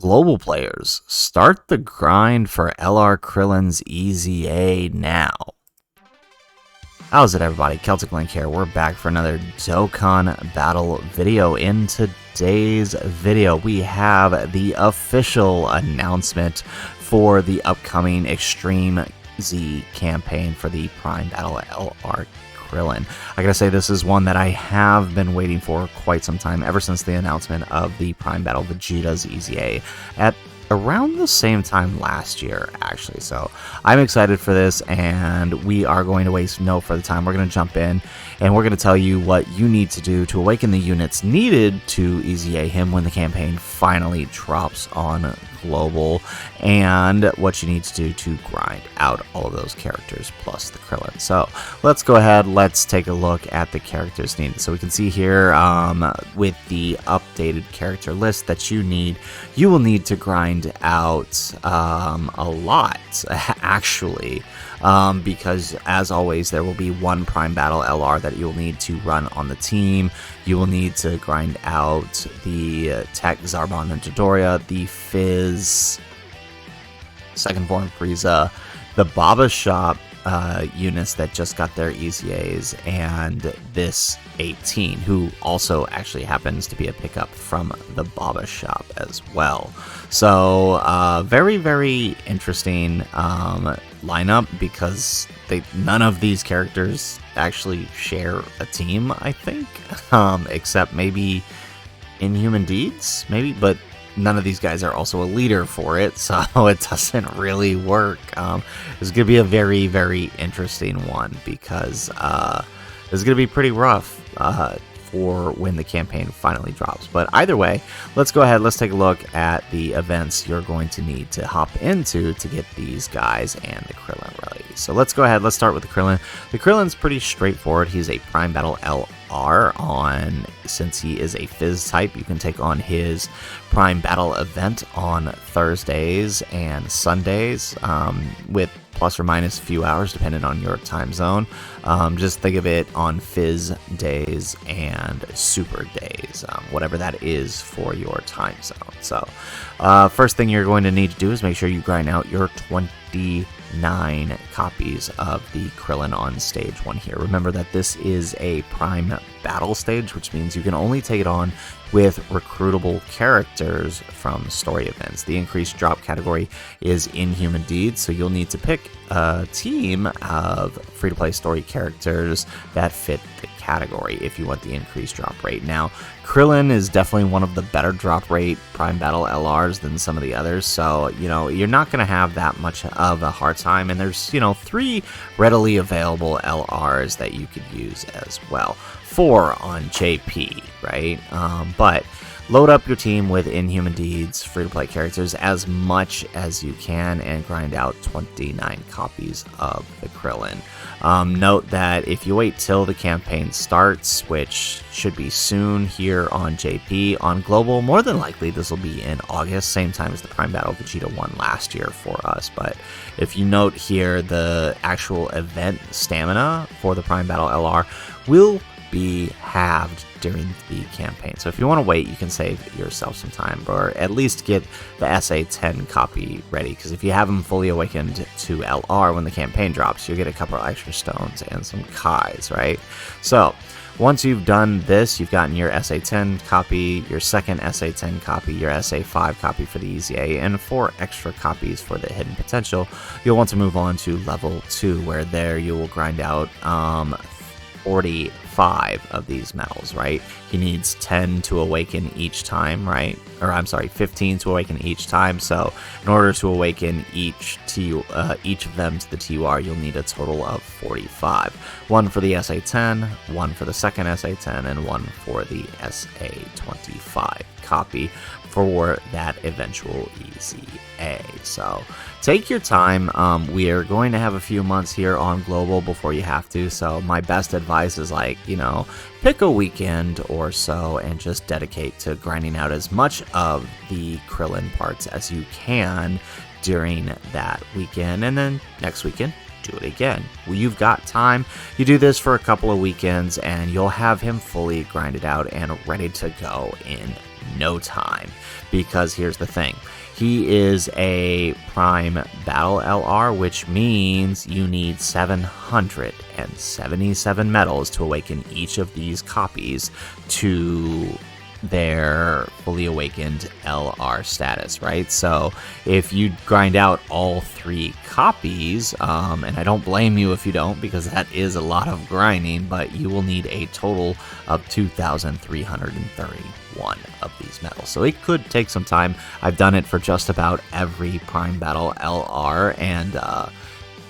Global players, start the grind for KRILLIN EZA now. How's it, everybody? Celtic Link here. We're back for another Dokkan battle video. In today's video, we have the official announcement for the upcoming Extreme Z campaign for the Prime Battle LR KRILLIN. I gotta say, this is one that I have been waiting for quite some time, ever since the announcement of the Prime Battle Vegeta's EZA at around the same time last year, actually. So I'm excited for this, and we are going to waste no further time. We're going to jump in, and we're going to tell you what you need to do to awaken the units needed to EZA him when the campaign finally drops on Global, and what you need to do to grind out all of those characters plus the KRILLIN. So let's go ahead, let's take a look at the characters needed. So we can see here with the updated character list that you will need to grind out a lot, actually, because as always there will be one Prime Battle LR that you'll need to run on the team. You will need to grind out the Tech Zarbon and Dodoria, the Fizz, Second Form Frieza, the Baba Shop units that just got their EZAs, and this 18, who also actually happens to be a pickup from the Baba Shop as well. So very, very interesting lineup, because none of these characters actually share a team, I think, except maybe Inhuman Deeds, maybe, but none of these guys are also a leader for it, so it doesn't really work. It's going to be a very, very interesting one, because it's going to be pretty rough for when the campaign finally drops. But either way, let's go ahead, let's take a look at the events you're going to need to hop into to get these guys and the KRILLIN ready. So let's go ahead, let's start with the KRILLIN. The KRILLIN's pretty straightforward. He's a Prime Battle LR since he is a Fizz type. You can take on his Prime Battle event on Thursdays and Sundays, with plus or minus a few hours depending on your time zone. Just think of it on Fizz days and Super days, whatever that is for your time zone. So first thing you're going to need to do is make sure you grind out your 29 copies of the KRILLIN on stage 1 here. Remember that this is a Prime Battle stage, which means you can only take it on with recruitable characters from story events. The increased drop category is Inhuman Deeds, so you'll need to pick a team of free-to-play story characters that fit the category if you want the increased drop rate. Now, KRILLIN is definitely one of the better drop rate Prime Battle LRs than some of the others, so, you know, you're not going to have that much of a hard time, and there's, you know, 3 readily available LRs that you could use as well. 4 on JP, right? But load up your team with Inhuman Deeds free-to-play characters as much as you can and grind out 29 copies of the KRILLIN. Note that if you wait till the campaign starts, which should be soon here on JP, on Global, more than likely this will be in August, same time as the Prime Battle Vegeta won last year for us. But if you note here, the actual event stamina for the Prime Battle LR will be halved during the campaign. So if you want to wait, you can save yourself some time, or at least get the SA10 copy ready, because if you have them fully awakened to LR when the campaign drops, you'll get a couple of extra stones and some Kais, right? So once you've done this, you've gotten your SA10 copy, your second SA10 copy, your SA5 copy for the EZA, and 4 extra copies for the Hidden Potential. You'll want to move on to level 2, where there you will grind out 45 of these medals, right? He needs 10 to awaken each time, right? Or I'm sorry, 15 to awaken each time. So in order to awaken each of them to the TUR, you'll need a total of 45. 1 for the SA10, 1 for the second SA10, and 1 for the SA25 copy for that eventual EZA. So take your time. We are going to have a few months here on Global before you have to, so my best advice is, like, you know, pick a weekend or so and just dedicate to grinding out as much of the KRILLIN parts as you can during that weekend, and then next weekend do it again. Well, you've got time. You do this for a couple of weekends and you'll have him fully grinded out and ready to go in no time. Because here's the thing. He is a Prime Battle LR, which means you need 777 medals to awaken each of these copies to their fully awakened LR status, right? So if you grind out all 3 copies, and I don't blame you if you don't, because that is a lot of grinding, but you will need a total of 2,331 of these medals. So it could take some time. I've done it for just about every Prime Battle LR, and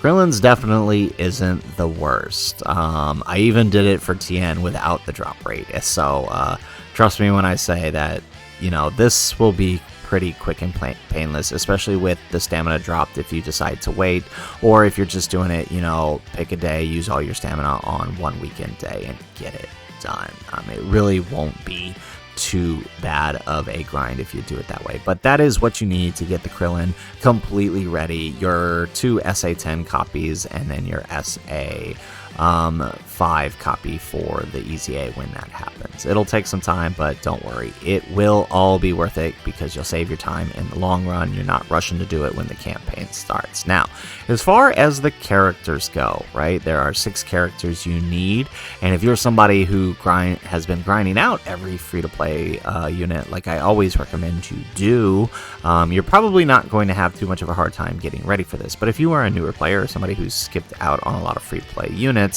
KRILLIN's definitely isn't the worst. I even did it for TN without the drop rate, so trust me when I say that, you know, this will be pretty quick and painless, especially with the stamina dropped if you decide to wait, or if you're just doing it, you know, pick a day, use all your stamina on one weekend day and get it done. It really won't be too bad of a grind if you do it that way. But that is what you need to get the KRILLIN completely ready. Your 2 SA10 copies and then your SA 5 copy for the EZA when that happens. It'll take some time, but don't worry. It will all be worth it because you'll save your time in the long run. You're not rushing to do it when the campaign starts. Now, as far as the characters go, right, there are 6 characters you need, and if you're somebody who has been grinding out every free-to-play unit, like I always recommend you do, you're probably not going to have too much of a hard time getting ready for this. But if you are a newer player or somebody who's skipped out on a lot of free-to-play units,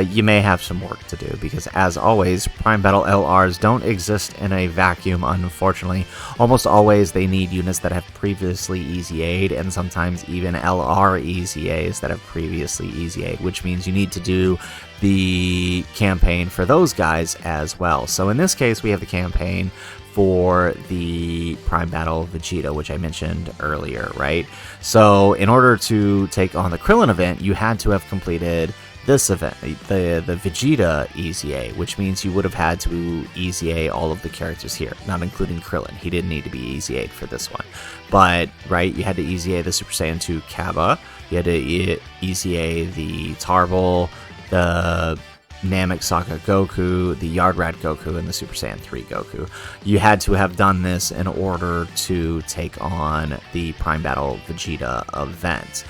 you may have some work to do, because as always, Prime Battle LRs don't exist in a vacuum, unfortunately. Almost always they need units that have previously EZA'd, and sometimes even LR EZAs that have previously EZA'd, which means you need to do the campaign for those guys as well. So in this case, we have the campaign for the Prime Battle Vegeta, which I mentioned earlier, right? So in order to take on the KRILLIN event, you had to have completed this event, the Vegeta EZA, which means you would have had to EZA all of the characters here, not including KRILLIN. He didn't need to be EZA'd for this one. But, right, you had to EZA the Super Saiyan 2 Kaba, you had to EZA the Tarble, the Namek Saga Goku, the Yard Rat Goku, and the Super Saiyan 3 Goku. You had to have done this in order to take on the Prime Battle Vegeta event.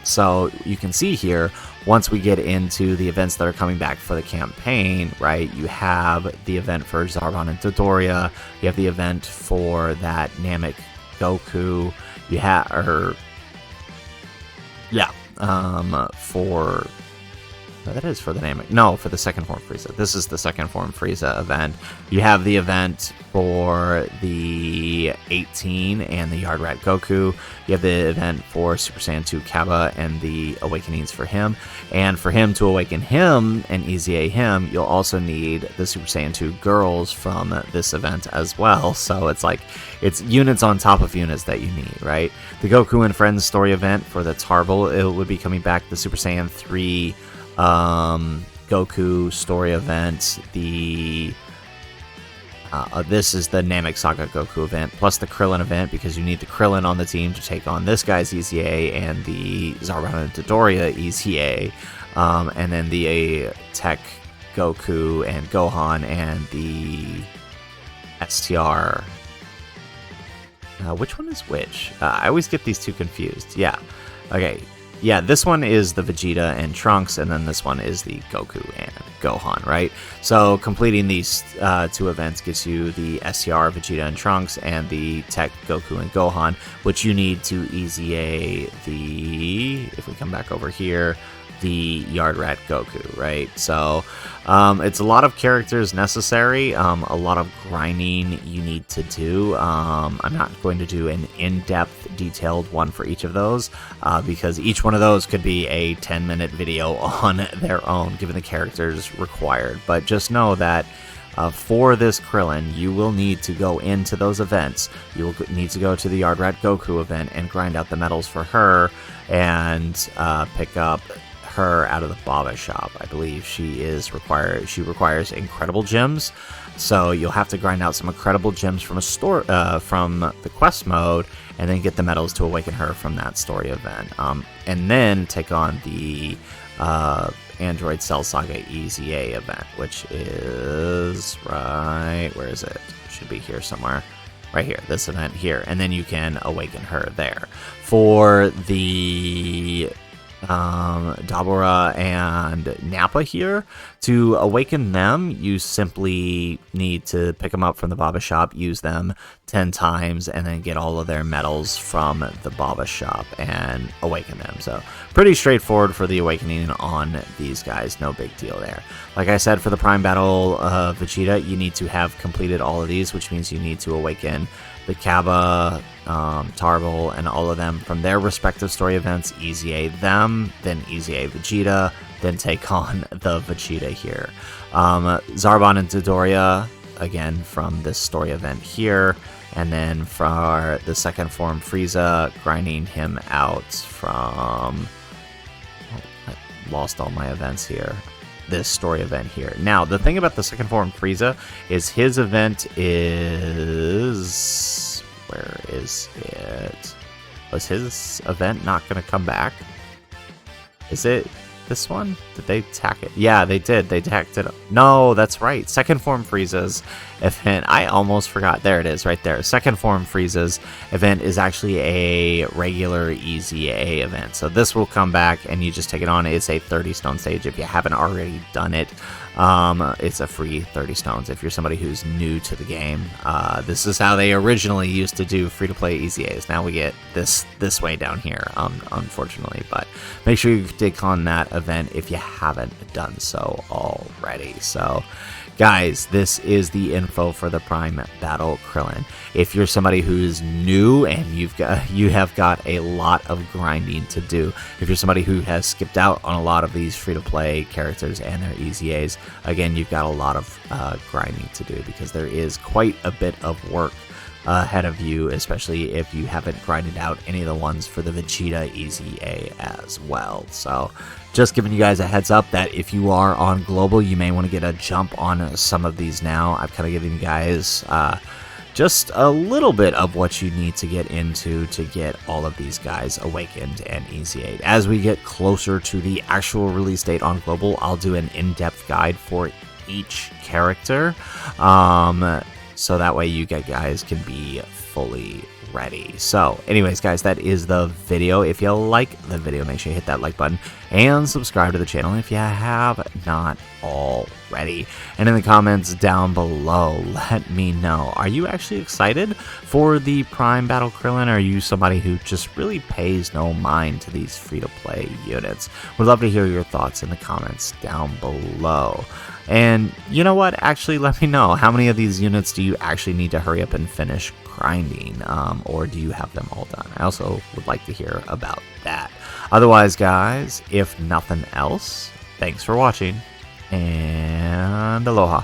So you can see here, once we get into the events that are coming back for the campaign, right, you have the event for Zarbon and Dodoria, you have the event for that Namek Goku, you have, for... No, that is for the Namek. No, for the second form Frieza. This is the second form Frieza event. You have the event for the 18 and the Yard Rat Goku. You have the event for Super Saiyan 2 Kaba and the awakenings for him. And for him to awaken him and EZA him, you'll also need the Super Saiyan 2 girls from this event as well. So it's like, it's units on top of units that you need, right? The Goku and Friends story event for the Tarble, it would be coming back. The Super Saiyan 3 Goku story event, the this is the Namek Saga Goku event, plus the KRILLIN event, because you need the KRILLIN on the team to take on this guy's EZA and the Zarbon and Dodoria EZA, and then the Tech Goku and Gohan and the STR. Which one is which? I always get these two confused. Yeah. Okay. Yeah, this one is the Vegeta and Trunks, and then this one is the Goku and Gohan, right? So completing these 2 events gives you the SCR, Vegeta and Trunks, and the Tech Goku and Gohan, which you need to EZA the, if we come back over here, the Yard Rat Goku, right? So it's a lot of characters necessary, a lot of grinding you need to do. I'm not going to do an in-depth detailed one for each of those, because each one of those could be a 10-minute video on their own, given the characters required. But just know that for this KRILLIN, you will need to go into those events. You will need to go to the Yard Rat Goku event and grind out the medals for her, and pick up her out of the Baba shop. I believe she requires incredible gems, so you'll have to grind out some incredible gems from a store from the quest mode, and then get the medals to awaken her from that story event, and then take on the Android Cell Saga EZA event, which is right, where is it? Should be here somewhere. Right here, this event here, and then you can awaken her there. For the Dabura and Nappa here, to awaken them, you simply need to pick them up from the Baba shop, use them 10 times, and then get all of their medals from the Baba shop and awaken them. So pretty straightforward for the awakening on these guys, no big deal there. Like I said, for the Prime Battle of Vegeta, you need to have completed all of these, which means you need to awaken the Kaba, Tarble, and all of them from their respective story events, EZA them, then EZA Vegeta, then take on the Vegeta here. Zarbon and Dodoria, again, from this story event here, and then for the second form Frieza, grinding him out from... Oh, I lost all my events here. This story event here. Now, the thing about the second form Frieza is his event is... Where is it? Was his event not going to come back? Is it this one? Did they tack it? Yeah, they did. They tacked it up. No, that's right. Second form Frieza's event. I almost forgot. There it is right there. Second form Frieza's event is actually a regular EZA event. So this will come back and you just take it on. It's a 30 stone stage if you haven't already done it. It's a free 30 stones if you're somebody who's new to the game. This is how they originally used to do free-to-play EZAs. Now we get this way down here, unfortunately. But make sure you take on that event if you haven't done so already. So, guys, this is the info for the Prime Battle Krillin. If you're somebody who's new and you have got a lot of grinding to do, if you're somebody who has skipped out on a lot of these free-to-play characters and their EZAs, again, you've got a lot of grinding to do because there is quite a bit of work ahead of you, especially if you haven't grinded out any of the ones for the Vegeta EZA as well. So just giving you guys a heads up that if you are on global, you may want to get a jump on some of these now. I've kind of given you guys just a little bit of what you need to get into to get all of these guys awakened and EZA'd. As we get closer to the actual release date on global, I'll do an in-depth guide for each character. So that way you guys can be fully ready. So anyways, guys, that is the video. If you like the video, make sure you hit that like button and subscribe to the channel if you have not already. And in the comments down below, let me know, are you actually excited for the Prime Battle Krillin? Or are you somebody who just really pays no mind to these free-to-play units? Would love to hear your thoughts in the comments down below. And you know what? Actually, let me know, how many of these units do you actually need to hurry up and finish grinding, or do you have them all done? I also would like to hear about that. Otherwise, guys, if nothing else, thanks for watching, and aloha.